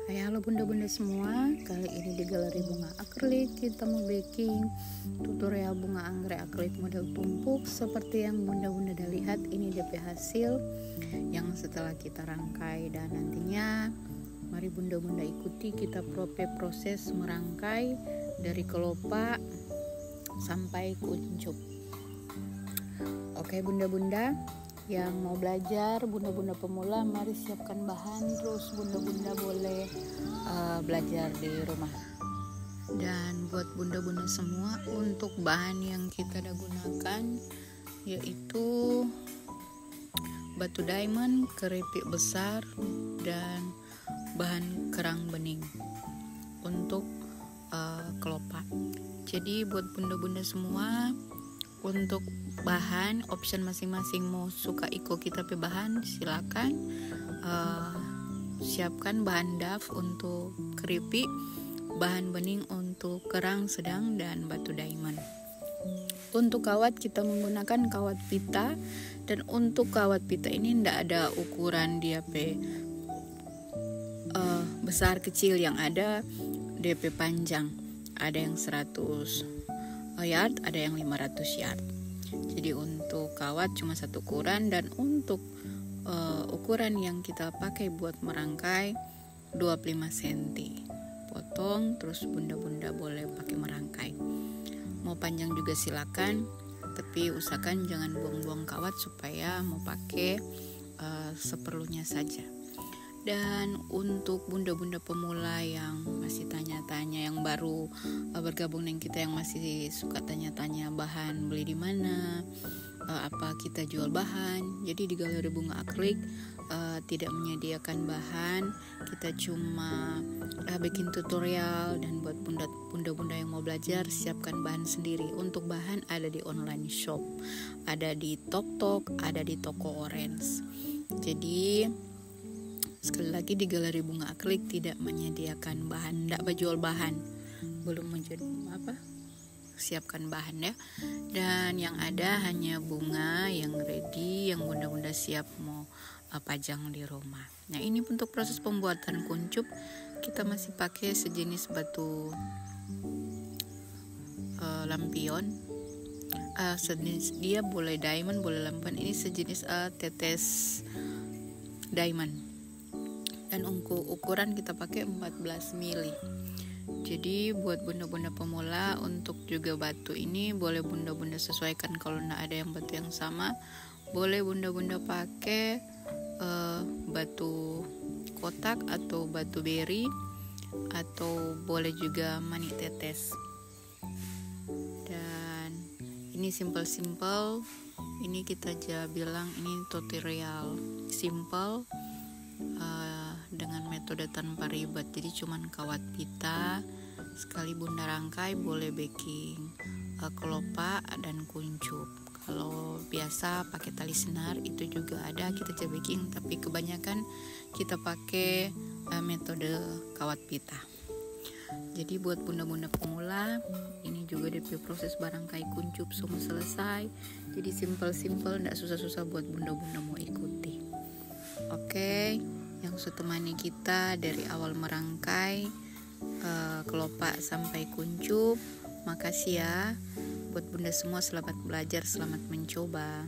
Hai halo bunda-bunda semua, kali ini di Galeri Bunga Akrilik kita mau baking tutorial bunga anggrek akrilik model tumpuk. Seperti yang bunda-bunda udah lihat, ini DP hasil yang setelah kita rangkai, dan nantinya mari bunda-bunda ikuti kita proses merangkai dari kelopak sampai kuncup. Oke bunda-bunda yang mau belajar, bunda-bunda pemula, mari siapkan bahan, terus bunda-bunda boleh belajar di rumah. Dan buat bunda-bunda semua, untuk bahan yang kita gunakan yaitu batu diamond, keripik besar, dan bahan kerang bening untuk kelopak. Jadi buat bunda-bunda semua, untuk bahan option masing-masing, mau suka iko kita pe bahan silakan. Siapkan bahan daf untuk keripik, bahan bening untuk kerang sedang, dan batu diamond. Untuk kawat kita menggunakan kawat pita, dan untuk kawat pita ini ndak ada ukuran dia pe besar kecil, yang ada DP panjang, ada yang 100 yard, ada yang 500 yard. Jadi untuk kawat cuma satu ukuran, dan untuk ukuran yang kita pakai buat merangkai 25 cm. Potong, terus bunda-bunda boleh pakai merangkai. Mau panjang juga silakan, tapi usahakan jangan buang-buang kawat supaya mau pakai seperlunya saja. Dan untuk bunda-bunda pemula yang masih tanya-tanya, yang baru bergabung dengan kita, yang masih suka tanya-tanya bahan beli di mana, apa kita jual bahan. Jadi di Galeri Bunga Akrilik tidak menyediakan bahan, kita cuma bikin tutorial. Dan buat bunda-bunda yang mau belajar, siapkan bahan sendiri. Untuk bahan ada di online shop, ada di Tok, ada di toko orange. Jadi sekali lagi, di Galeri Bunga Akrilik tidak menyediakan bahan, tidak berjual bahan, belum menjadi siapkan bahan ya. Dan yang ada hanya bunga yang ready, yang bunda-bunda siap mau pajang di rumah. Nah, ini untuk proses pembuatan kuncup, kita masih pakai sejenis batu lampion. Sejenis, dia boleh diamond, boleh lampion. Ini sejenis tetes diamond. Dan ukuran kita pakai 14 mili. Jadi buat bunda-bunda pemula, untuk juga batu ini boleh bunda-bunda sesuaikan. Kalau tidak ada yang batu yang sama, boleh bunda-bunda pakai batu kotak atau batu beri, atau boleh juga manik tetes. Dan ini simple. Ini kita aja bilang ini tutorial simple, dengan metode tanpa ribet. Jadi cuman kawat pita, sekali bunda rangkai boleh baking kelopak dan kuncup. Kalau biasa pakai tali senar itu juga ada, kita coba baking, tapi kebanyakan kita pakai metode kawat pita. Jadi buat bunda-bunda pemula, ini juga DP proses barangkai kuncup semua selesai. Jadi simple, tidak susah-susah buat bunda-bunda mau ikuti. Oke, yang temani kita dari awal merangkai kelopak sampai kuncup. Makasih ya buat bunda semua, selamat belajar, selamat mencoba.